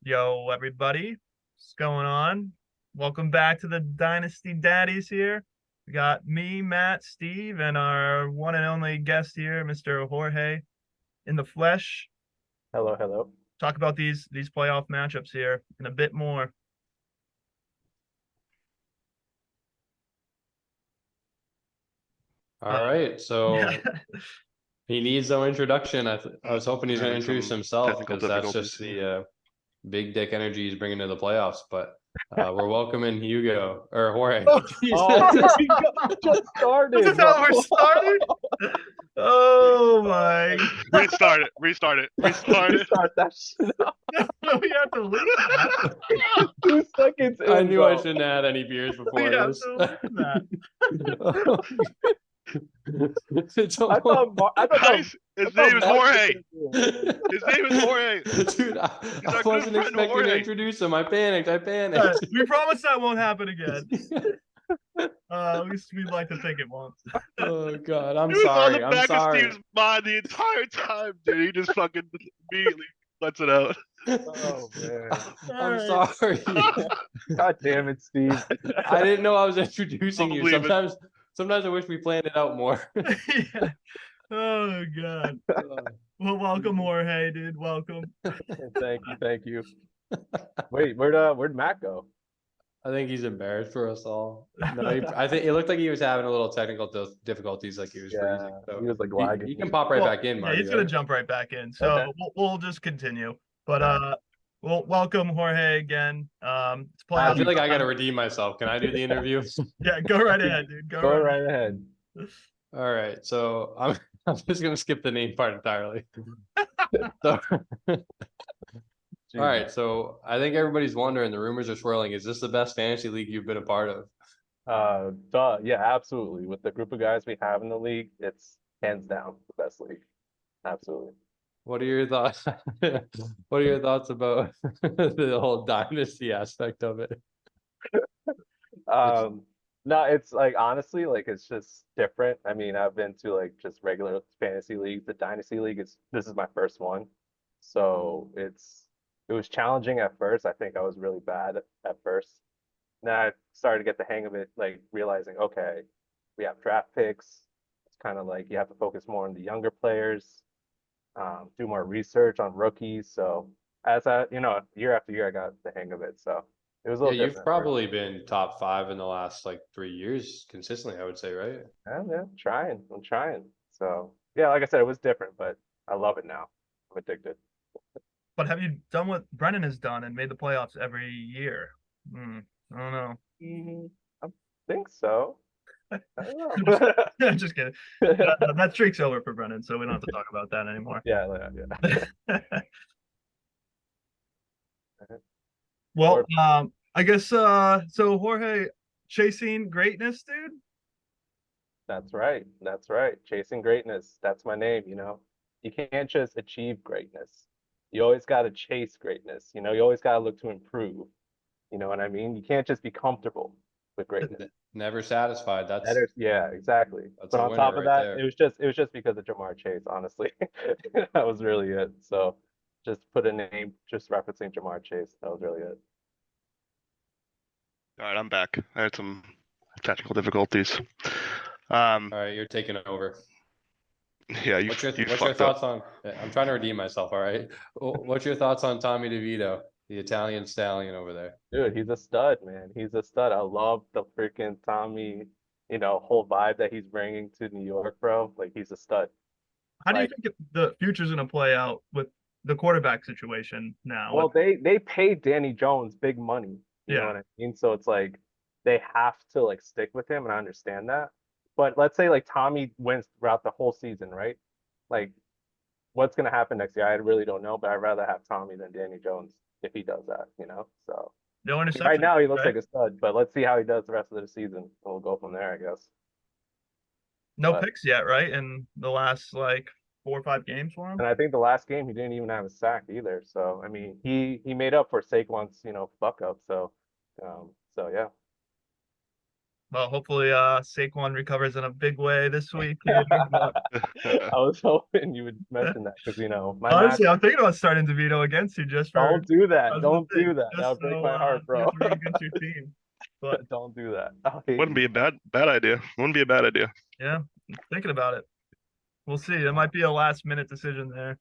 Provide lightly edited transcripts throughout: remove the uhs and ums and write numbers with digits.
Yo, everybody, what's going on? Welcome back to the Dynasty Daddies here. We got me, Matt, Steve, and our one and only guest here, Mr. Jorge, in the flesh. Hello, hello. Talk about these playoff matchups here and a bit more. All right, so Yeah. he needs no introduction. I was hoping he's going to Having introduce some himself technical because that's difficulties just the big dick energy he's bringing to the playoffs. But we're welcoming Hugo or Jorge. Oh, Oh, Jesus. we just started. This is how we're starting? Oh my. Restart it. Restart it. Restart it. Start that shit up. We have to leave that. 2 seconds in, I knew bro. I shouldn't have had any beers We before have this. to leave that. It's I thought Guys, his name is Jorge. Jorge. His name is Jorge. Dude, I our good wasn't friend expecting to Jorge. introduce him. I panicked. We promise that won't happen again. At least we'd like to think it won't. Oh God, I'm He was on sorry. the I'm back of sorry. Steve's mind the entire time, dude. He just fucking immediately lets it out. Oh man. I'm Alright. sorry. God damn it, Steve. I didn't know I was introducing you. Believe it. Sometimes I wish we planned it out more. Yeah. Oh God. Well, welcome, Jorge, dude. Welcome. Thank you. Wait, where'd Matt go? I think he's embarrassed for us all. No, I think it looked like he was having a little technical difficulties, like he was Yeah, freezing. So he was like he lagging. can pop right Well, back in, yeah, Marty. he's gonna right? jump right back in. So Okay. we'll just continue. But well, welcome, Jorge, again. It's playoff I feel like I got to time. redeem myself. Can I do the interview? Yeah, go right ahead, dude. Go Go right right ahead. All right, so I'm just gonna skip the name part entirely. So, all right, so I think everybody's wondering. The rumors are swirling. Is this the best fantasy league you've been a part of? Yeah, absolutely. With the group of guys we have in the league, it's hands down the best league. Absolutely. What are your thoughts? What are your thoughts about the whole dynasty aspect of it? No, it's like honestly, like it's just different. I mean, I've been to like just regular fantasy leagues. The dynasty league is this is my first one. So it was challenging at first. I think I was really bad at first. Then I started to get the hang of it, like realizing, okay, we have draft picks. It's kind of like you have to focus more on the younger players, do more research on rookies. So as year after year, I got the hang of it. So it was a Yeah, little you've different. probably been top 5 in the last like 3 years consistently, I would say, right? Yeah, trying. I'm trying. So yeah, like I said, it was different, but I love it now. I'm addicted. But have you done what Brennan has done and made the playoffs every year? I don't know. I think so. I don't know. Just kidding. That streak's over for Brennan, so we don't have to talk about that anymore. Yeah. Well, I guess so Jorge, chasing greatness, dude. That's right. That's right. Chasing greatness. That's my name, You can't just achieve greatness. You always got to chase greatness. You always got to look to improve. You know what I mean? You can't just be comfortable with greatness. Never satisfied. Yeah, exactly. That's But a on winner top of right that, there. it was just because of Jamar Chase, honestly. That was really it. So just put a name just referencing Jamar Chase. That was really it. All right, I'm back. I had some technical difficulties. All right, you're taking over. Yeah, you What's your fucked up. thoughts on? I'm trying to redeem myself. All right. What's your thoughts on Tommy DeVito, the Italian stallion over there? Dude, he's a stud, man. He's a stud. I love the freaking Tommy, whole vibe that he's bringing to New York, bro. Like he's a stud. How do you Like, think the future's gonna play out with the quarterback situation now? well, they paid Danny Jones big money. You know Yeah. what I mean? So it's like they have to like stick with him, and I understand that. But let's say like Tommy wins throughout the whole season, right? Like, what's gonna happen next year? I really don't know, but I'd rather have Tommy than Danny Jones if he does that. So No interception. right now he looks right? like a stud, but let's see how he does the rest of the season, and we'll go from there, I guess. No But picks yet, right? In the last like 4 or 5 games for him. and I think the last game he didn't even have a sack either. So I mean, he made up for Saquon's fuck up. So yeah. Well, hopefully, Saquon recovers in a big way this week. Here, but I was hoping you would mention that because my honestly, match. I'm thinking about starting DeVito against you just for Don't do that. as a Don't thing, do that. That just would break so my heart, you bro. have to root against your team. But Don't do that. I'll hate Wouldn't you. be a bad idea. Wouldn't be a bad idea. yeah, I'm thinking about it. We'll see. It might be a last minute decision there.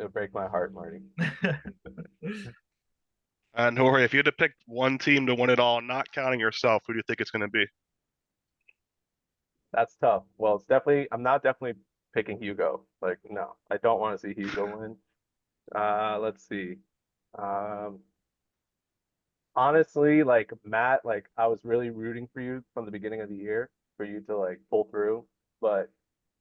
It'll break my heart, Marty. And Jorge, if you had to pick one team to win it all, not counting yourself, who do you think it's going to be? That's tough. Well, it's definitely. I'm not definitely picking Hugo. Like, no, I don't want to see Hugo win. Let's see. Honestly, like Matt, like I was really rooting for you from the beginning of the year for you to like pull through, but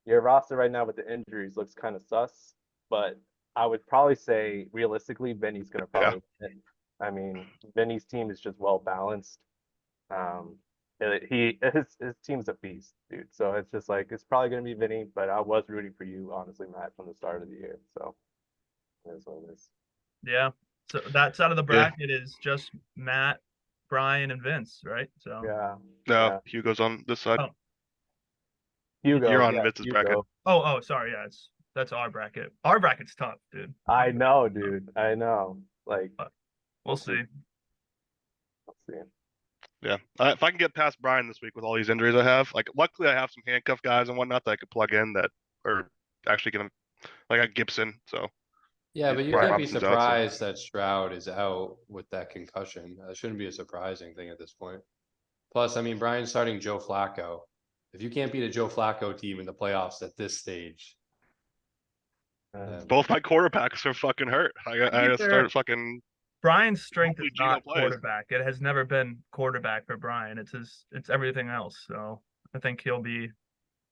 your roster right now with the injuries looks kind of sus. But I would probably say realistically, Vinny's gonna probably win. I mean, Vinny's team is just well balanced. His team's a beast, dude. So it's just like it's probably gonna be Vinny, but I was rooting for you, honestly, Matt, from the start of the year. So it is what it is. Yeah. So that side of the Yeah. bracket is just Matt, Brian, and Vince, right? So Yeah. No, Yeah. Hugo's on this side. Oh. Hugo, You're on yeah, Vince's bracket. Hugo. sorry, yeah, that's our bracket. Our bracket's tough, dude. I know, dude. I know. Like, We'll see. let's see. Yeah. If I can get past Brian this week with all these injuries I have, like luckily I have some handcuff guys and whatnot that I could plug in that are actually gonna like a Gibson. So Yeah, Yeah, but you Brian can't be Robinson's out, so- surprised that Stroud is out with that concussion. That shouldn't be a surprising thing at this point. Plus, I mean, Brian's starting Joe Flacco. If you can't beat a Joe Flacco team in the playoffs at this stage, then both my quarterbacks are fucking hurt. I gotta start fucking Brian's strength Hopefully is Gino not plays. quarterback. It has never been quarterback for Brian. It's everything else. So I think he'll be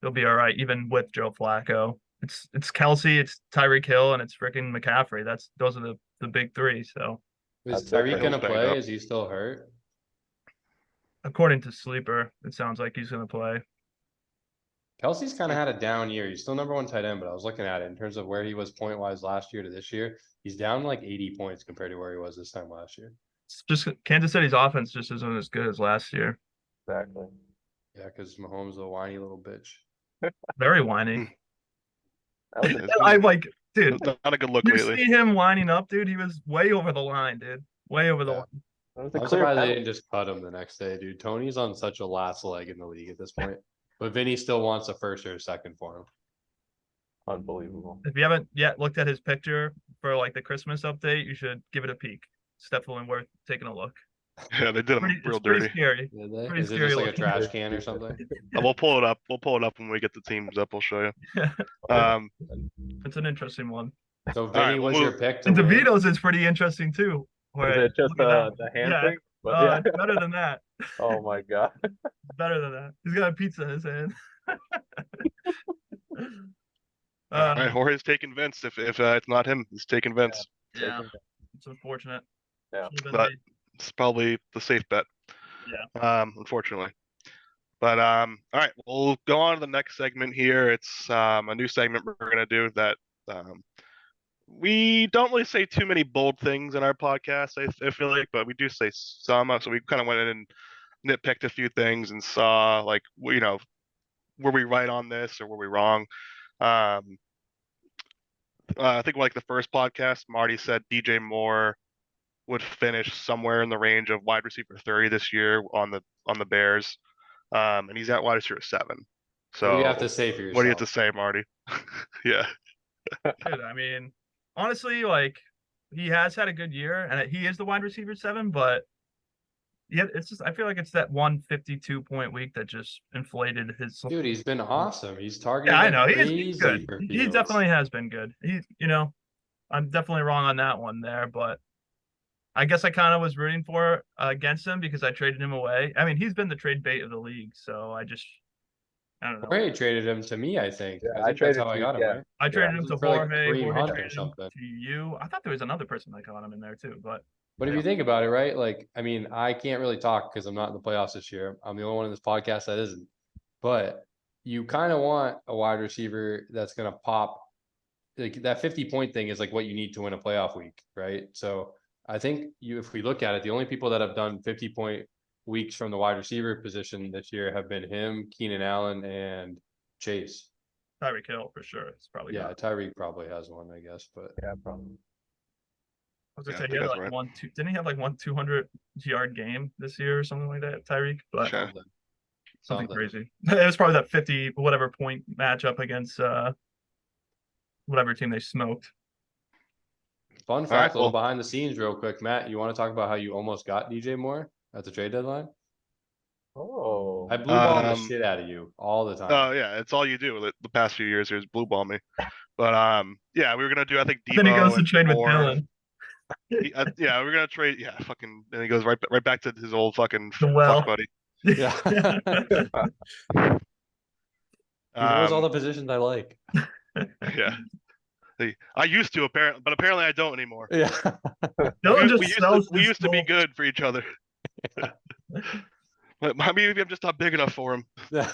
all right, even with Joe Flacco. It's Kelsey, it's Tyreek Hill, and it's freaking McCaffrey. Those are the big three. So is That's definitely Tyreek gonna banged play? up. Is he still hurt? according to Sleeper, it sounds like he's gonna play. Kelsey's kind of had a down year. He's still #1 tight end, but I was looking at it in terms of where he was point wise last year to this year. He's down like 80 points compared to where he was this time last year. It's just Kansas City's offense just isn't as good as last year. Exactly. Yeah, because Mahomes is a whiny little bitch. Very whiny. That was It's I like, dude. it's not a good look You lately. see him lining up, dude. He was way over the line, dude. Way over the Yeah. line. It was a I'm clear surprised they penalty. didn't just cut him the next day, dude. Tony's on such a last leg in the league at this point. But Vinny still wants a first or a second for him. Unbelievable. If you haven't yet looked at his picture for like the Christmas update, you should give it a peek. It's definitely worth taking a look. Yeah, they did him real It's pretty dirty. scary. Did they? Pretty Is it scary just like a looking. trash can or something? We'll pull it up. We'll pull it up when we get the teams up. We'll show you. It's an interesting one. So right, Vinny we'll was your move- pick to And win. DeVito's is pretty interesting too. Is Where- it just look at that. the hand Yeah. thing? But yeah. It's better than that. Oh my god. Better than that. He's got a pizza in his hand. All right, Jorge's taking Vince. If it's not him, he's taking Vince. Yeah, it's unfortunate. Yeah. Should've been But me. it's probably the safe bet. Unfortunately. But all right, we'll go on to the next segment here. It's a new segment we're gonna do that we don't really say too many bold things in our podcast, I feel like, but we do say some. So we kind of went in and nitpicked a few things and saw like were we right on this or were we wrong? I think like the first podcast, Marty said DJ Moore would finish somewhere in the range of wide receiver 30 this year on the Bears. And he's at wide receiver 7. What So do you have to say for yourself? what do you have to say, Marty? Yeah. Dude, I mean, honestly, like he has had a good year, and he is the wide receiver 7. But yeah, it's just I feel like it's that 152 point week that just inflated his. Dude, he's been awesome. He's targeted. Yeah, I like know he's crazy good. for He Fields. definitely has been good. I'm definitely wrong on that one there, but I guess I kind of was rooting for against him because I traded him away. I mean, he's been the trade bait of the league, so I don't know. Jorge traded him to me, I think. Yeah, I I think that's traded how I you, got him, yeah. right? I traded him to For like Jorge. Kareem Jorge Hunt or traded him something. to you. I thought there was another person that got him in there too, but But if you think about it, right? Like, I mean, I can't really talk because I'm not in the playoffs this year. I'm the only one in this podcast that isn't. But you kind of want a wide receiver that's going to pop. Like that 50-point thing is like what you need to win a playoff week, right? So I think if we look at it, the only people that have done 50-point weeks from the wide receiver position this year have been him, Keenan Allen, and Chase. Tyreek Hill for sure. It's probably Yeah, not. Tyreek probably has one, I guess, but Yeah, probably. I was gonna Yeah, I say he think had that's like right. didn't he have like 200-yard game this year or something like that, Tyreek? But Sure. something something. crazy. It was probably that 50 whatever point matchup against whatever team they smoked. Fun All right, fact, a little well, behind the scenes, real quick, Matt. You want to talk about how you almost got DJ Moore at the trade deadline? Oh, I blue balled the Um, shit out of you all the time. oh yeah, it's all you do the past few years here is blue ball me. But yeah, we were gonna do I think Then he goes Debo to and trade with Moore. Dylan. Yeah, we're gonna trade. Yeah, fucking. And he goes right back to his old fucking The fuck well. buddy. Yeah. He knows all the Um, positions I like. yeah. I used to apparently, but apparently I don't anymore. Yeah. Dylan We just used to sells we his used to be soul. good for each other. But maybe I'm just not big enough for him. Yeah.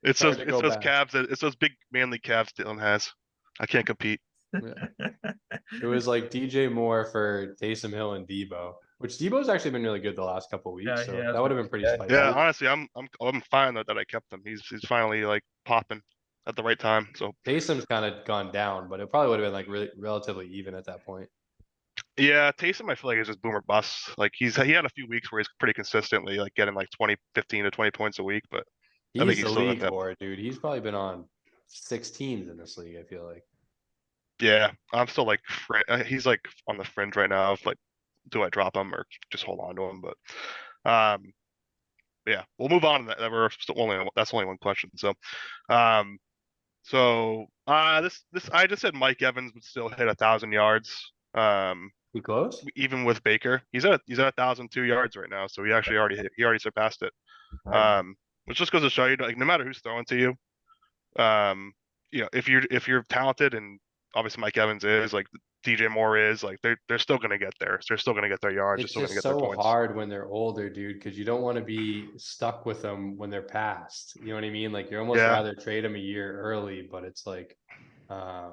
It's Hard those to it's go those back. calves that it's those big manly calves Dylan has. I can't compete. It was like DJ Moore for Taysom Hill and Debo, which Debo's actually been really good the last couple of Yeah, weeks. he So has that would have been. been pretty Yeah, spicy. Yeah, honestly, I'm fine that I kept him. He's finally like popping at the right time. So Taysom's kind of gone down, but it probably would have been like really relatively even at that point. yeah, Taysom I feel like is just boomer bust. Like he had a few weeks where he's pretty consistently like getting like 15 to 20 points a week, but I think He's he's the still got league that. board, dude. He's probably been on 6 teams in this league, I feel like. Yeah, I'm still like he's like on the fringe right now of like, do I drop him or just hold on to him? But yeah, we'll move on to that. We're still that's only one question. So um, this I just said Mike Evans would still hit 1,000 yards. He close? Even with Baker, he's at 1,002 yards right now. So he already surpassed it. nice. Which just goes to show you, like, no matter who's throwing to you, if you're talented, and obviously Mike Evans is, like DJ Moore is, like they're still gonna get there. They're still gonna get their yards. They're It's still gonna just get their so points. hard when they're older, dude, because you don't want to be stuck with them when they're past. You know what I mean? Like you're almost Yeah. rather trade them a year early, but it's like, Yeah,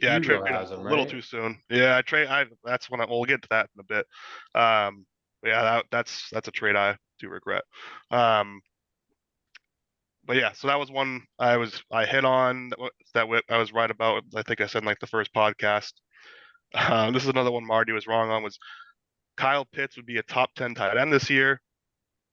I Hugo traded has a them, little right? too soon. Yeah, that's when we'll get to that in a bit. Yeah, that's a trade I do regret. But yeah, so that was one I hit on that I was right about. I think I said in like the first podcast. This is another one Marty was wrong on, was Kyle Pitts would be a top 10 tight end this year.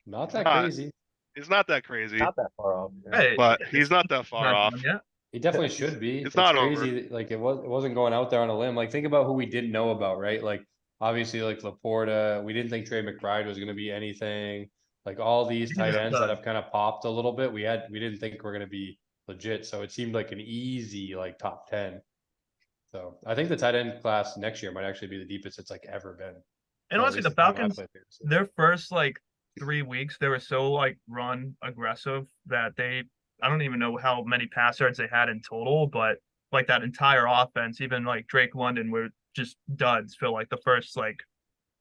Not He's that not. crazy. He's not that crazy, Not that far off. Yeah. Hey, but it's he's not that far not off. done yet. He definitely should be. It's It's not over. crazy. Like it wasn't going out there on a limb. Like think about who we didn't know about, right? Like obviously like Laporta. We didn't think Trey McBride was going to be anything. Like all these He's tight a ends that stud. have kind of popped a little bit. We didn't think we're going to be legit. So it seemed like an easy like top 10. So I think the tight end class next year might actually be the deepest it's like ever been. And Or at honestly, the least the time I Falcons, played fantasy. their first like 3 weeks, they were so like run aggressive that I don't even know how many pass yards they had in total, but like that entire offense, even like Drake London, were just duds for like the first like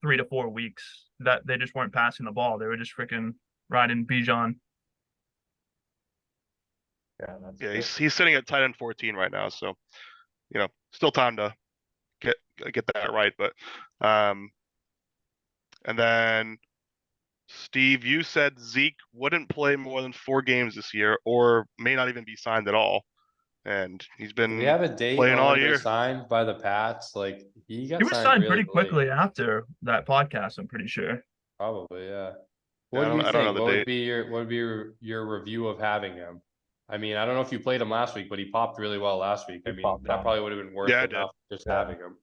3 to 4 weeks. That they just weren't passing the ball; they were just freaking riding Bijan. Yeah, that's Yeah, true. he's sitting at tight end 14 right now, so still time to get that right. But and then Steve, you said Zeke wouldn't play more than 4 games this year, or may not even be signed at all, and he's Do we been have a date playing on all when they're year. signed by the Pats? Like he He got was signed signed really pretty late. quickly after that podcast. I'm pretty sure. Probably, yeah. Yeah, What do you I don't know think? the What would date. be your review of having him? I mean, I don't know if you played him last week, but he popped really well last week. I He mean, popped that off. probably would have been worth Yeah, I did. enough just Yeah. having him.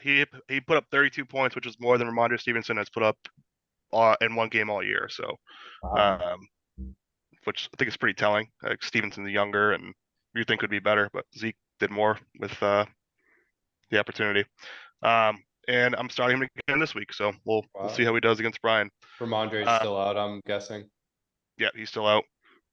He put up 32 points, which is more than Ramondre Stevenson has put up in one game all year. So, Wow. which I think is pretty telling. Like Stevenson's younger, and you think could be better, but Zeke did more with the opportunity. And I'm starting him again this week, so we'll see Wow. how he does against Brian. Ramondre's still out, I'm guessing. Yeah, he's still out,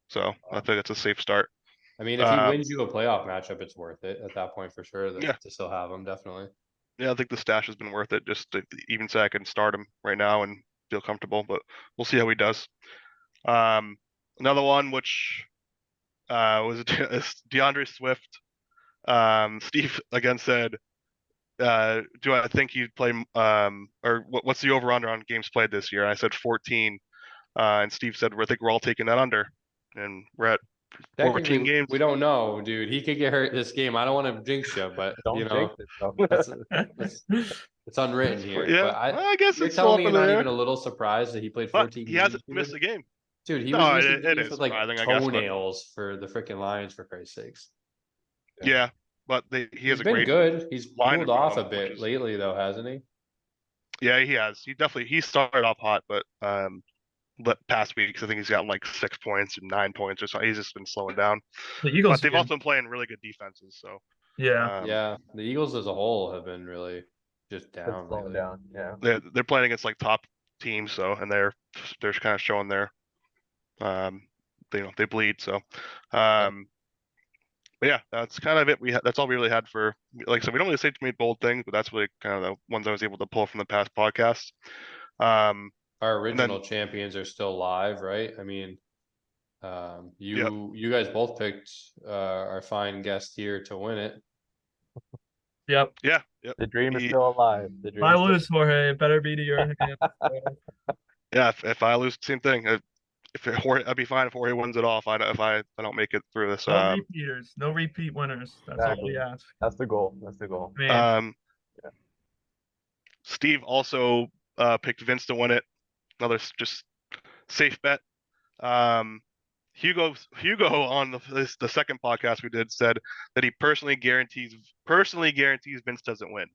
so I think it's a safe start. I mean, if he wins you a playoff matchup, it's worth it at that point for sure Yeah. to still have him, definitely. Yeah, I think the stash has been worth it just to even say I can start him right now and feel comfortable, but we'll see how he does. Another one which was DeAndre Swift. Steve again said do I think he'd play or what's the over under on games played this year? And I said 14. And Steve said I think we're all taking that under, and we're at 14 Technically, games. we don't know, dude. He could get hurt this game. I don't want to jinx you, but Don't you jinx know, it, though. it's unwritten here. Yeah, But I guess you're it's still telling up me you're in the not air. even a little surprised that he played But 14 he games, hasn't dude? missed a game. Dude, he No, was missing it games is with like surprising, I guess, but- toenails for the freaking Lions, for Christ's sakes. Yeah, but he He's has a been great good. He's line cooled in front off of a him, which bit is- lately, though, hasn't he? Yeah, he has. He started off hot, but the past weeks I think he's gotten like 6 points and 9 points or something. He's just been slowing down. The Eagles. But they've also been playing really good defenses, so Yeah. Yeah, the Eagles as a whole have been really just It's down slowing lately. down. Yeah. they're playing against like top teams, so and they're kind of showing their they bleed, so but yeah, that's kind of it. That's all we really had for, like I said, we don't really say too many bold things, but that's really kind of the ones I was able to pull from the past podcasts. Our original champions are still live, right? I mean, you guys both picked our fine guest here to win it. Yep. Yep. The dream is He- still alive. The If dream I is still- lose, Jorge, it better be to your hand. Yeah, if I lose, same thing. I'd be fine if Jorge wins it all. If I don't make it through this. No repeaters, no repeat winners. That's all we Exactly. ask. That's the goal. That's the goal. I mean, Yeah. Steve also picked Vince to win it. Another just safe bet. Hugo on the second podcast we did said that he personally guarantees Vince doesn't win.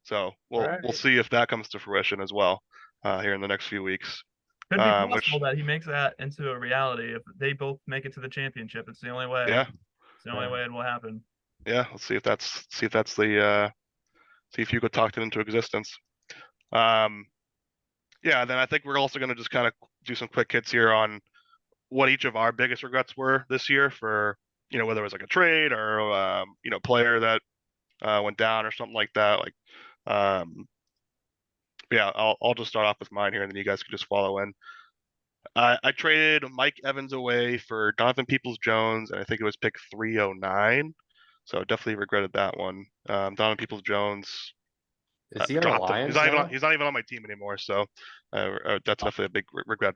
So we'll Alright. see if that comes to fruition as well here in the next few weeks. could be which- possible that he makes that into a reality if they both make it to the championship. It's the only way. Yeah, It's the only way it will happen. yeah. Let's see if that's the see if Hugo talked it into existence. Yeah. Then I think we're also going to just kind of do some quick hits here on what each of our biggest regrets were this year for, whether it was like a trade or player that went down or something like that. Like, yeah, I'll just start off with mine here, and then you guys can just follow in. I traded Mike Evans away for Donovan Peoples-Jones, and I think it was pick 309. So definitely regretted that one. Donovan Peoples-Jones. Is he on the dropped him. Lions? He's not even on my team anymore. So that's definitely a big regret.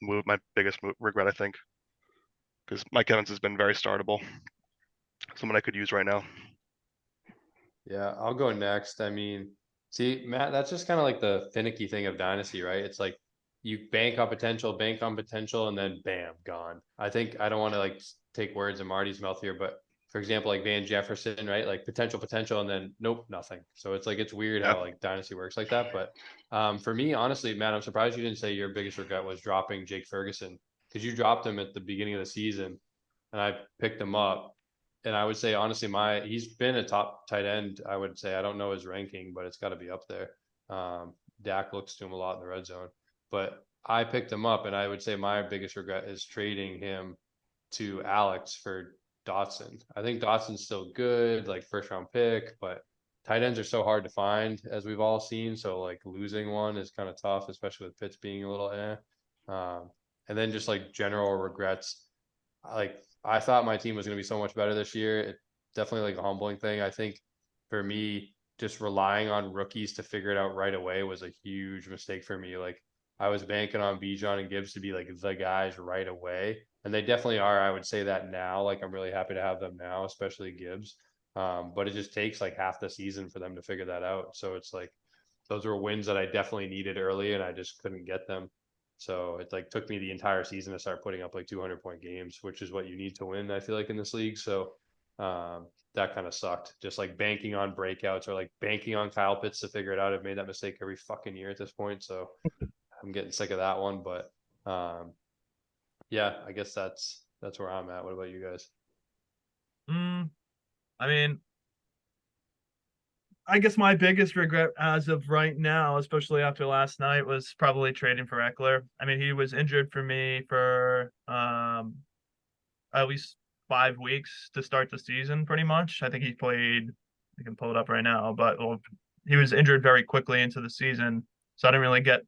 Move, my biggest regret, I think, because Mike Evans has been very startable. Someone I could use right now. Yeah, I'll go next. I mean, see, Matt, that's just kind of like the finicky thing of Dynasty, right? It's like you bank on potential, and then bam, gone. I think I don't want to like take words in Marty's mouth here, but for example, like Van Jefferson, right? Like potential, and then nope, nothing. So it's like it's weird how like Dynasty works like that. But for me, honestly, Matt, I'm surprised you didn't say your biggest regret was dropping Jake Ferguson, because you dropped him at the beginning of the season, and I picked him up. And I would say, honestly, he's been a top tight end. I would say, I don't know his ranking, but it's got to be up there. Dak looks to him a lot in the red zone, but I picked him up, and I would say my biggest regret is trading him to Alex for Dotson. I think Dotson's still good, like first round pick, but tight ends are so hard to find, as we've all seen. So like losing one is kind of tough, especially with Pitts being a little and then just like general regrets. Like I thought my team was going to be so much better this year. It definitely like a humbling thing. I think for me, just relying on rookies to figure it out right away was a huge mistake for me. Like I was banking on Bijan and Gibbs to be like the guys right away. And they definitely are. I would say that now. Like I'm really happy to have them now, especially Gibbs. But it just takes like half the season for them to figure that out. So it's like those were wins that I definitely needed early, and I just couldn't get them. So it like took me the entire season to start putting up like 200-point games, which is what you need to win, I feel like, in this league. So that kind of sucked. Just like banking on breakouts or like banking on Kyle Pitts to figure it out. I've made that mistake every fucking year at this point. So I'm getting sick of that one. But yeah, I guess that's where I'm at. What about you guys? I mean, I guess my biggest regret as of right now, especially after last night, was probably trading for Eckler. I mean, he was injured for me for at least 5 weeks to start the season, pretty much. I think he played, I can pull it up right now, but he was injured very quickly into the season. So I didn't really get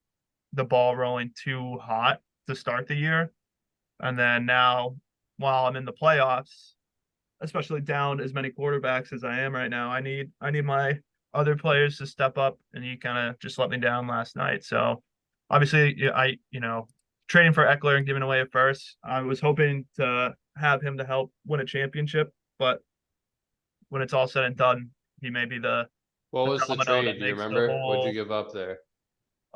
the ball rolling too hot to start the year. And then now, while I'm in the playoffs, especially down as many quarterbacks as I am right now, I need my other players to step up, and he kind of just let me down last night. So obviously, trading for Eckler and giving away a first, I was hoping to have him to help win a championship, but when it's all said and done, he may be What the was the domino trade? that Do you makes the remember? What'd you whole give up there?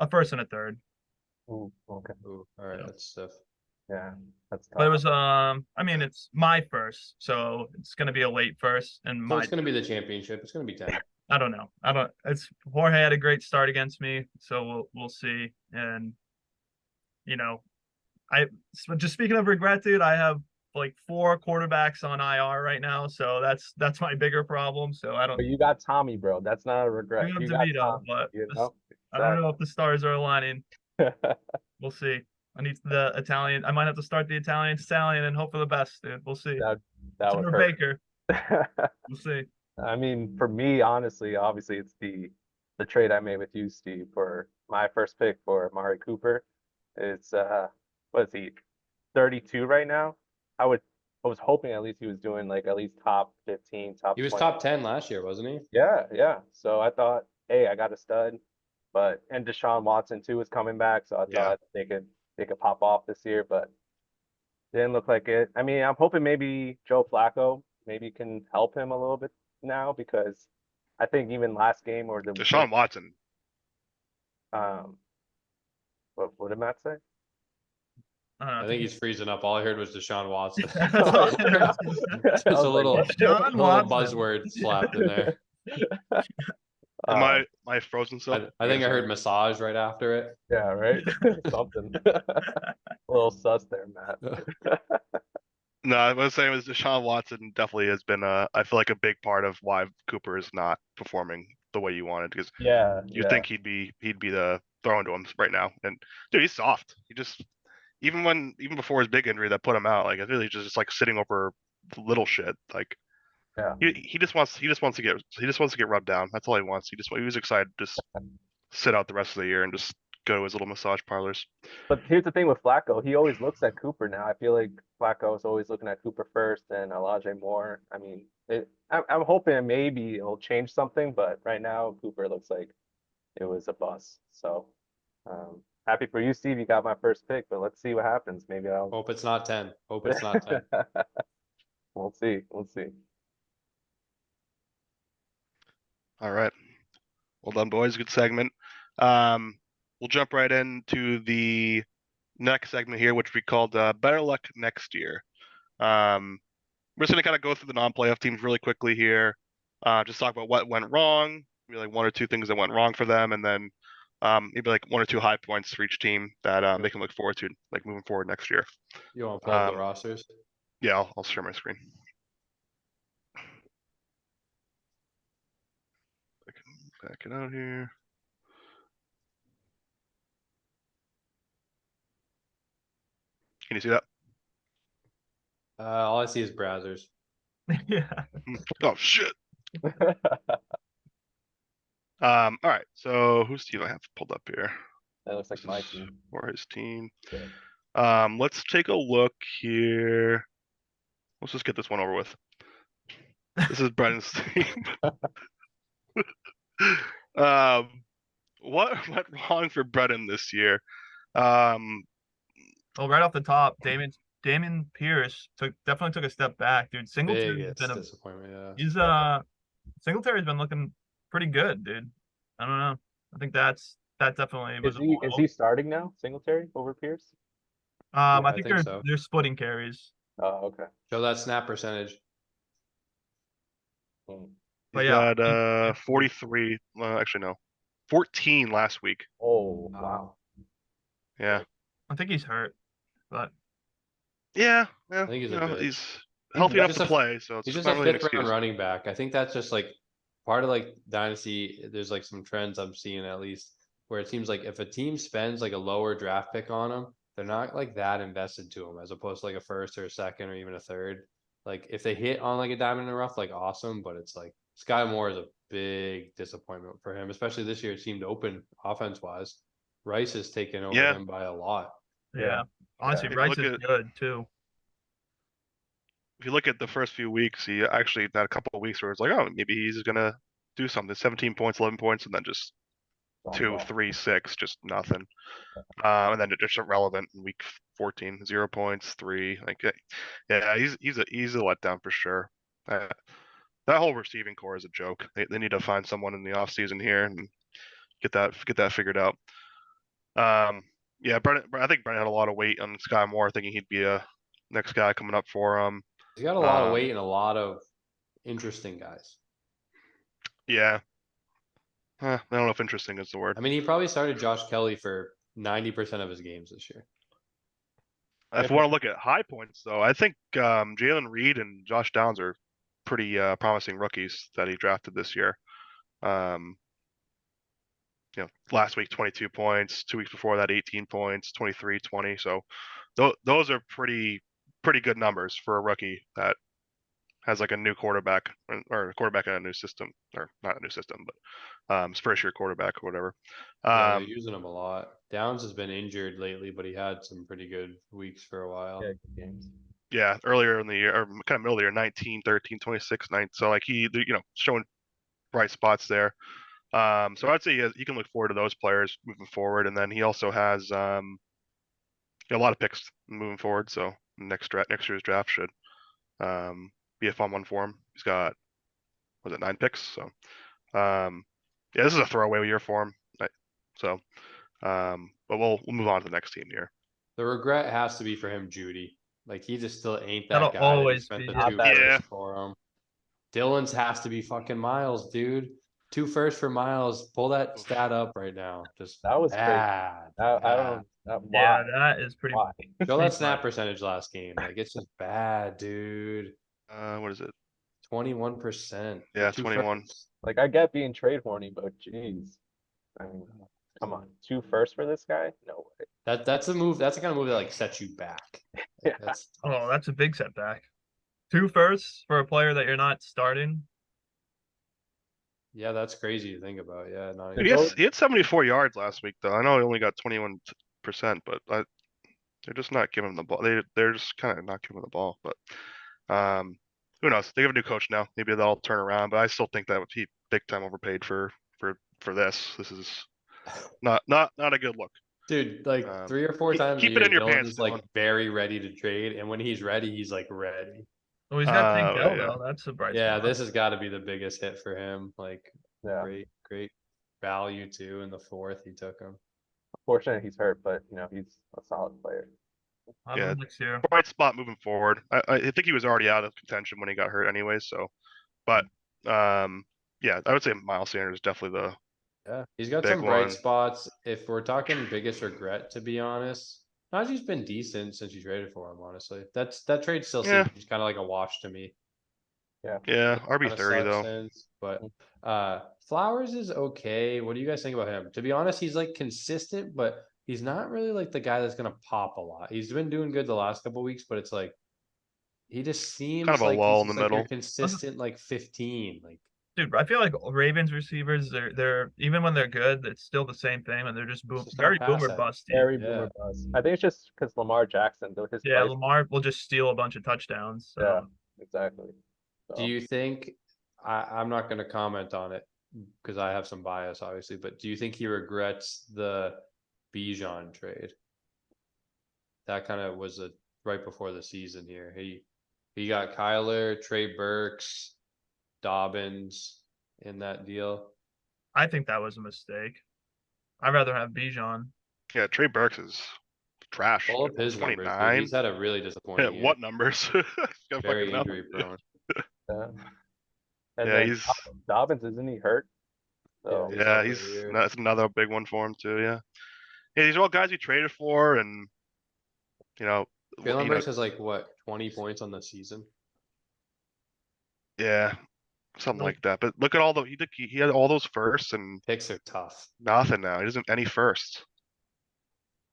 a first and a third. Ooh, okay. Ooh, all right, Yeah. that's stuff. Yeah, that's But it tough. was I mean it's my first, so it's gonna be a late first and So my it's gonna be the championship. It's gonna be 10. I don't know. I don't it's Jorge had a great start against me, so we'll see. And you know, just speaking of regret, dude, I have like 4 quarterbacks on IR right now, so that's my bigger problem. So I don't But you got Tommy, bro. That's not a regret. bring up You got DeVito, Tommy, but you know? I don't know if the stars are aligning. We'll see. I need the Italian. I might have to start the Italian stallion and hope for the best, dude. We'll see. That would Or hurt. Baker. We'll see. I mean, for me, honestly, obviously, it's the trade I made with you, Steve, for my first pick for Amari Cooper. It's what is he, 32 right now? I was hoping at least he was doing like at least top 15, top He was 20. top 10 last year, wasn't he? Yeah, yeah. So I thought, hey, I got a stud, and Deshaun Watson too was coming back, so I Yeah. thought they could pop off this year, but didn't look like it. I mean, I'm hoping maybe Joe Flacco maybe can help him a little bit now because I think even last game or the Deshaun Watson. um what did Matt say? I think he's freezing up. All I heard was Deshaun Watson. That's all I heard. Just I a was like, little, what? Deshaun little Watson. buzzword slapped in there. Am Um, I frozen still? I think I heard massage right after it. yeah, right. Something. A little sus there, Matt. No, I was saying was Deshaun Watson definitely has been I feel like a big part of why Cooper is not performing the way you wanted because Yeah, you yeah. think he'd be the throwing to him right now. And dude, he's soft. He just even before his big injury that put him out, like I feel he's just like sitting over little shit. Like Yeah. he just wants to get rubbed down. That's all he wants. He was excited to just sit out the rest of the year and just go to his little massage parlors. But here's the thing with Flacco, he always looks at Cooper now. I feel like Flacco is always looking at Cooper first and Elijah Moore. I mean, I'm hoping maybe it'll change something, but right now Cooper looks like it was a bust. So happy for you, Steve. You got my first pick, but let's see what happens. Maybe I'll Hope it's not 10. Hope it's not 10. We'll see. We'll see. All right. Well done, boys. Good segment. We'll jump right into the next segment here, which we called Better Luck Next Year. We're just going to kind of go through the non-playoff teams really quickly here. Just talk about what went wrong, maybe like 1 or 2 things that went wrong for them, and then maybe like 1 or 2 high points for each team that they can look forward to, like moving forward next year. You want to pull up the rosters? Yeah, I'll share my screen. I can back it out here. Can you see that? All I see is browsers. Yeah. Oh shit. All right. So whose team I have pulled up here? That looks like my team. Or his team. Yeah. Let's take a look here. Let's just get this one over with. This is Brendan's team. What went wrong for Brendan this year? Well, right off the top, Damon Pierce definitely took a step back, dude. Singletary's Biggest been disappointment, yeah. he's Singletary's been looking pretty good, dude. I don't know. I think that definitely was Is he starting now, Singletary over Pierce? Yeah, I think so. they're splitting carries. Oh, okay. Show that snap percentage. But He's yeah, got 43. Actually, no, 14 last week. Oh, wow. Yeah. I think he's hurt, but Yeah. I think he's a bitch. He's healthy enough just to a- play, so it's He's just not a really an 5th round excuse. running back. I think that's just like part of like Dynasty. There's like some trends I'm seeing at least where it seems like if a team spends like a lower draft pick on him, they're not like that invested to him as opposed to like a first or a second or even a third. Like if they hit on like a diamond in the rough, like awesome, but it's like Sky Moore is a big disappointment for him, especially this year. It seemed open offense wise. Rice has taken over Yeah. him by a lot. yeah. Honestly, If you Rice look is at- good too. If you look at the first few weeks, he actually had a couple of weeks where it's like, oh, maybe he's gonna do something. 17 points, 11 points, and then just Oh, 2, wow. 3, 6, just nothing. And then just irrelevant in week 14, 0 points, 3. Like, yeah, he's a letdown for sure. That whole receiving core is a joke. They need to find someone in the offseason here and get that figured out. Yeah, I think Brent had a lot of weight on Sky Moore, thinking he'd be a next guy coming up for him. He's got a lot of Um, weight and a lot of interesting guys. Yeah. I don't know if interesting is the word. I mean, he probably started Josh Kelly for 90% of his games this year. If you want to look at high points, though, I think Jalen Reed and Josh Downs are pretty promising rookies that he drafted this year. Last week 22 points, 2 weeks before that 18 points, 23, 20. So those are pretty good numbers for a rookie that has like a new quarterback or a quarterback in a new system, or not a new system, but his first year quarterback or whatever. Yeah, they're using him a lot. Downs has been injured lately, but he had some pretty good weeks for a while. Yeah, good games. Yeah, earlier in the year, or kind of middle of the year, 19, 13, 26, 9. So like he, showing bright spots there. So I'd say he can look forward to those players moving forward, and then he also has a lot of picks moving forward. So next year's draft should be a fun one for him. He's got, was it 9 picks? So yeah, this is a throwaway year for him. So but we'll move on to the next team here. The regret has to be for him, Judy. Like he just still ain't that That'll guy that he always spent be the Not 2 that firsts Yeah. for him. Dylan's has to be fucking Miles, dude. 2 firsts for Miles. Pull that Oof. stat up right now. Just That was crazy. bad. I don't bad. know. Yeah, Why? that is pretty. Why? Show pretty that snap bad. percentage last game. Like it's just bad, dude. What is it? 21%. for Yeah, 2 21. firsts. Like, I get being trade horny, but geez. I mean, come on. 2 firsts for this guy? No way. That's a move. That's the kind of move that like sets you back. Yeah. That's Oh, that's a big setback. 2 firsts for a player that you're not starting. yeah, that's crazy to think about. Yeah, not Dude, even. he had 74 yards last week, though. I know he only got 21%, but they're just not giving him the ball. They're just kind of not giving him the ball. But who knows? They have a new coach now. Maybe that'll turn around. But I still think that he big time overpaid for this. This is not a good look. Dude, like 3 or 4 times keep a it year, in your Dylan pants, is like Dylan. very ready to trade, and when he's ready, he's like ready. Well, he's got Tank Dell, Yeah. though. That's a bright Yeah, spot. this has got to be the biggest hit for him. Like Yeah. great value too. In the 4th, he took him. Unfortunately, he's hurt, but he's a solid player. I'll Yeah. next year. Bright spot moving forward. I think he was already out of contention when he got hurt anyway. So, but yeah, I would say Miles Sanders is definitely the Yeah, he's got Big some bright one. spots. If we're talking biggest regret, to be honest, Najee's been decent since you traded for him. Honestly, that trade still Yeah. seems kind of like a wash to me. yeah Kinda RB30 though. sucks since, but Flowers is okay. What do you guys think about him? To be honest, he's like consistent, but he's not really like the guy that's gonna pop a lot. He's been doing good the last couple weeks, but it's like he just seems of a like lull he's in just the like your middle. consistent like 15. Like Dude, I feel like Ravens receivers, they're even when they're good, it's still the same thing, and they're just It's just not very pass boomer heavy. busty. Very Yeah. boomer bust. I think it's just because Lamar Jackson, though his Yeah, price. Lamar will just steal a bunch of touchdowns. So. Yeah. Exactly. Do you think I'm not going to comment on it because I have some bias, obviously, but do you think he regrets the Bijan trade? That kind of was right before the season here. He got Kyler, Trey Burks, Dobbins in that deal. I think that was a mistake. I'd rather have Bijan. Yeah, Trey Burks is trash. Pull up his numbers, dude. 29. He's had a really Yeah, disappointing year. what numbers? He's got Very fucking injury nothing. prone. Yeah. And Yeah, then he's Dobbins, isn't he hurt? So He's yeah, definitely he's weird. that's another big one for him too. Yeah, these are all guys we traded for, and Traylon Burks has like what 20 points on the season. yeah, something Nope. like that. But look at all he had all those firsts and Picks are tough. nothing now. He doesn't any firsts.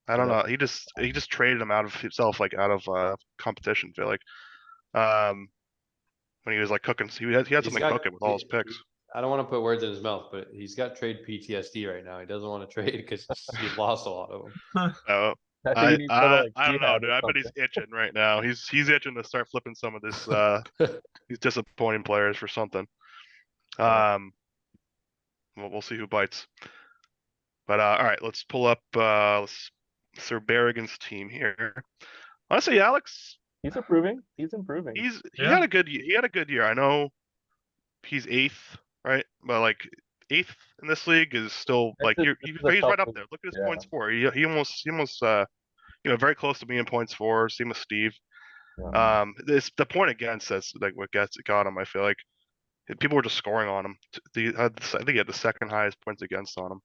I don't Yeah. know. He just traded him out of himself, like out of competition. I feel like, when he was like cooking, he had He's something got- cooking with all his picks. I don't want to put words in his mouth, but he's got trade PTSD right now. He doesn't want to trade because he's lost a lot of them. Oh, I think I he needs to go to, like, I don't know, rehab dude. or I bet he's something. itching right now. He's itching to start flipping some of this these disappointing players for something. Yeah. We'll see who bites. But all right, let's pull up Sir Berrigan's team here. Honestly, Alex, He's improving. He's improving. he Yeah. had a good he had a good year. I know he's eighth, right? But like eighth in this league is still like This he's is a right tough up league. there. Look at his Yeah. points for. He almost very close to being points for. Same with Steve. Yeah. This the point against that's like what got him. I feel like people were just scoring on him. I think he had the second highest points against on him.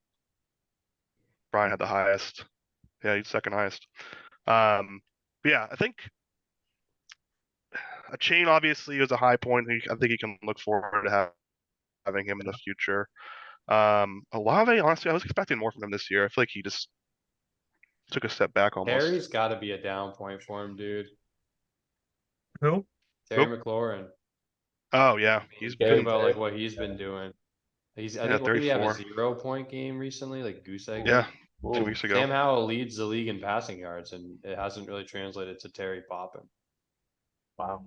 Brian had the highest. Yeah, he's second highest. But yeah, I think a chain obviously is a high point. I think he can look forward to having him in the future. Olave, honestly, I was expecting more from him this year. I feel like he just took a step back almost. Terry's got to be a down point for him, dude. Who? Terry Who? McLaurin. Oh yeah, he's Think Terry, about Terry. like what he's been doing. I Yeah, think, what did he have, a 34. 0 point game recently, like goose egg? Yeah, week? 2 Ooh, weeks ago. Sam Howell leads the league in passing yards, and it hasn't really translated to Terry popping. wow.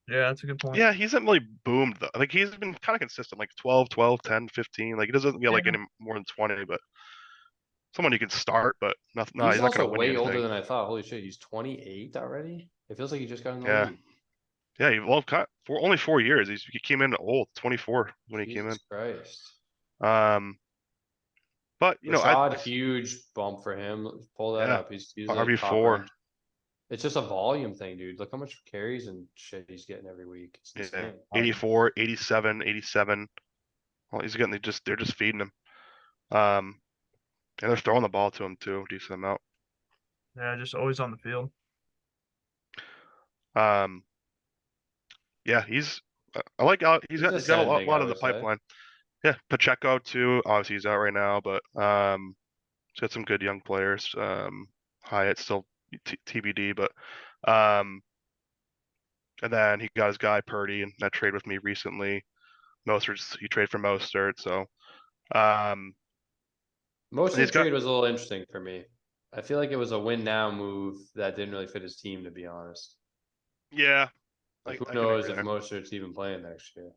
Yeah, that's a good point. Yeah, he hasn't really boomed though. Like he's been kind of consistent, like 12, 12, 10, 15. Like he doesn't get like Yeah. any more than 20, but someone you can start, but nothing. No, He's he's not also gonna win you way older anything. than I thought. Holy shit, he's 28 already. It feels like he just got in the Yeah. league. Yeah, for only 4 years. He came in old, 24 when he came in. Jesus Christ. But Rashad, huge bump for him. Pull that Yeah, up. He's like top RB4. ranked. It's just a volume thing, dude. Look how much carries and shit he's getting every week. It's Yeah, insane. 84, 87, 87. Well, they're just feeding him. And they're throwing the ball to him too, decent amount. Yeah, just always on the field. Yeah, I like Alex. He's got a ascending, lot I of the would say. pipeline. Yeah, Pacheco too. Obviously he's out right now, but he's got some good young players. Hyatt still TBD, but and then he got his guy Purdy in that trade with me recently. He traded for Mostert, so Most of he's the got trade was a little interesting for me. I feel like it was a win now move that didn't really fit his team, to be honest. yeah. Like, I who can agree knows if there. Mostert's even playing next year.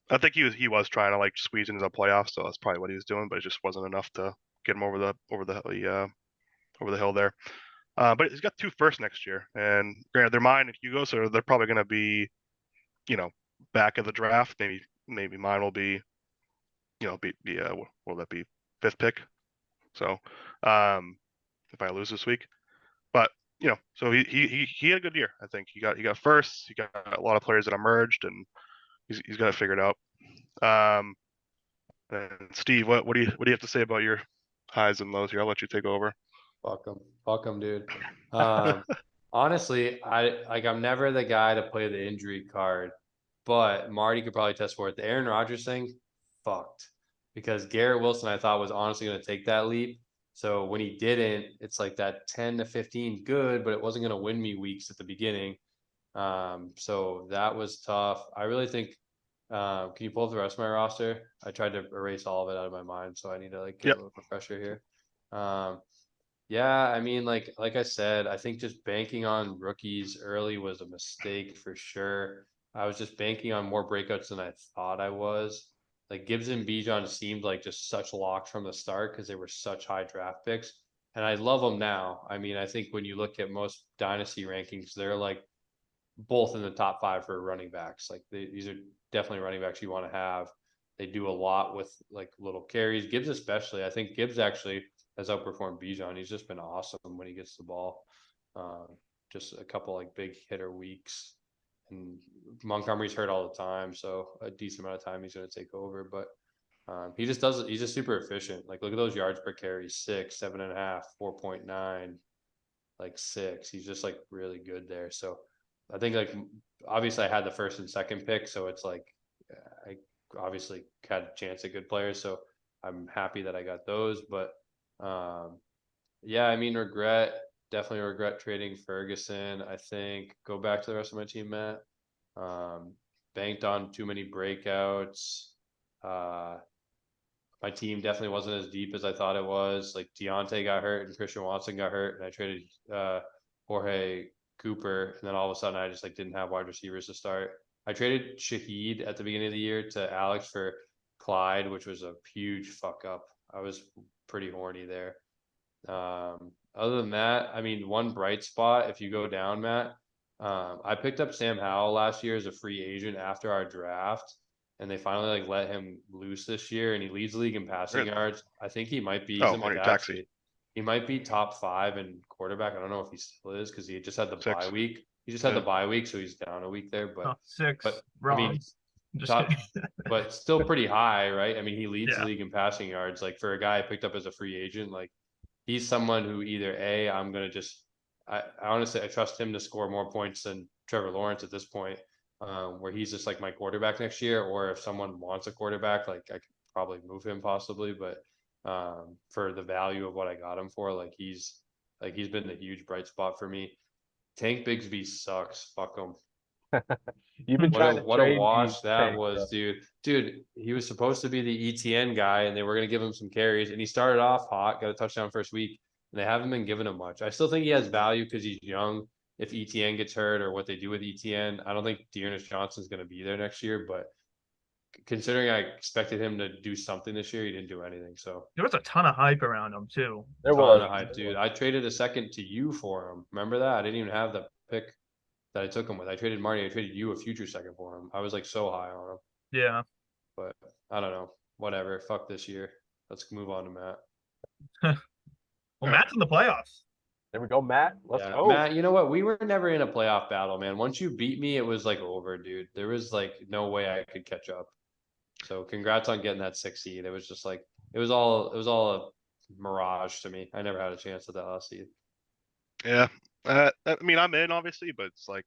I think he was trying to like squeeze into the playoffs, so that's probably what he was doing, but it just wasn't enough to get him over the hill there. But he's got 2 firsts next year, and granted, they're mine and Hugo, so they're probably going to be, back of the draft. Maybe mine will be, what will that be, 5th pick? So, if I lose this week, but so he had a good year. I think he got firsts. He got a lot of players that emerged, and he's got it figured out. And Steve, what do you have to say about your highs and lows here? I'll let you take over. Fuck him, dude. Honestly, I'm never the guy to play the injury card, but Marty could probably test for it. The Aaron Rodgers thing, fucked, because Garrett Wilson I thought was honestly going to take that leap. So when he didn't, it's like that 10 to 15 good, but it wasn't going to win me weeks at the beginning. So that was tough. I really think. Can you pull up the rest of my roster? I tried to erase all of it out of my mind, so I need to like get Yep. a little refresher here. Yeah, I mean, like I said, I think just banking on rookies early was a mistake for sure. I was just banking on more breakouts than I thought I was. Like Gibbs and Bijan seemed like just such locks from the start because they were such high draft picks. And I love them now. I mean, I think when you look at most dynasty rankings, they're like both in the top 5 for running backs. Like these are definitely running backs you want to have. They do a lot with like little carries. Gibbs especially. I think Gibbs actually has outperformed Bijan. He's just been awesome when he gets the ball. Just a couple like big hitter weeks. And Montgomery's hurt all the time, so a decent amount of time he's going to take over. But he just does it. He's just super efficient. Like look at those yards per carry: 6, 7.5, 4.9, like 6. He's just like really good there. So I think like obviously I had the first and second pick, so it's like I obviously had a chance at good players, so I'm happy that I got those. But yeah, I mean, definitely regret trading Ferguson. I think go back to the rest of my team, Matt. Banked on too many breakouts. My team definitely wasn't as deep as I thought it was. Like Deontay got hurt and Christian Watson got hurt, and I traded Jorge Cooper, and then all of a sudden I just like didn't have wide receivers to start. I traded Shaheed at the beginning of the year to Alex for Clyde, which was a huge fuck up. I was pretty horny there. Other than that, I mean, one bright spot, if you go down, Matt, I picked up Sam Howell last year as a free agent after our draft, and they finally like let him loose this year, and he leads the league in passing Really? yards. I think he might be. Oh, He's in my on your dad taxi. sheet. He might be top 5 in quarterback. I don't know if he still is because he just had the 6. bye week. He just had the Yeah. bye week, so he's down a week there. But Oh, 6. but, I Wrong. mean, Just top- kidding. but still pretty high, right? I mean, he leads Yeah. the league in passing yards. Like for a guy I picked up as a free agent, like he's someone who either I'm gonna just I honestly I trust him to score more points than Trevor Lawrence at this point, where he's just like my quarterback next year, or if someone wants a quarterback, like I could probably move him possibly, but for the value of what I got him for, like he's been the huge bright spot for me. Tank Bigsby sucks. Fuck him. You've been trying to What a trade me wash that Tank, was, bro. dude. He was supposed to be the ETN guy, and they were gonna give him some carries, and he started off hot, got a touchdown first week, and they haven't been giving him much. I still think he has value because he's young. If ETN gets hurt or what they do with ETN, I don't think Dearness Johnson's gonna be there next year, but considering I expected him to do something this year, he didn't do anything. So There was a ton of hype around him too. There ton was. of hype, dude. I traded a second to you for him. Remember that? I didn't even have the pick that I took him with. I traded Marty. I traded you a future second for him. I was like so high on him, Yeah. but I don't know. Whatever. Fuck this year. Let's move on to Matt. Well, Matt's in the playoffs. There we go, Matt. Let's Yeah, go. Matt, you know what? We were never in a playoff battle, man. Once you beat me, it was like over, dude. There was like no way I could catch up. So congrats on getting that 6 seed. It was just like it was all a mirage to me. I never had a chance at that last seed. Yeah. I mean, I'm in obviously, but it's like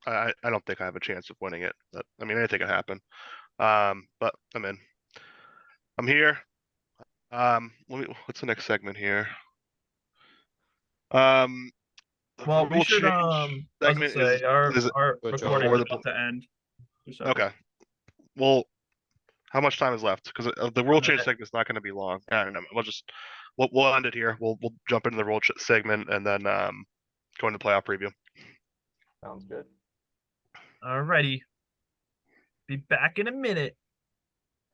I don't think I have a chance of winning it. But, I mean, anything can happen. But I'm in. I'm here. What's the next segment here? The Well, we rule should change I was gonna segment say is our it- Which recording one? is about to end. okay. Well, how much time is left? Because the rule change minute. segment's not going to be long. I don't know. We'll end it here. We'll jump into the rule segment and then go into playoff preview. Sounds good. Alrighty. Be back in a minute.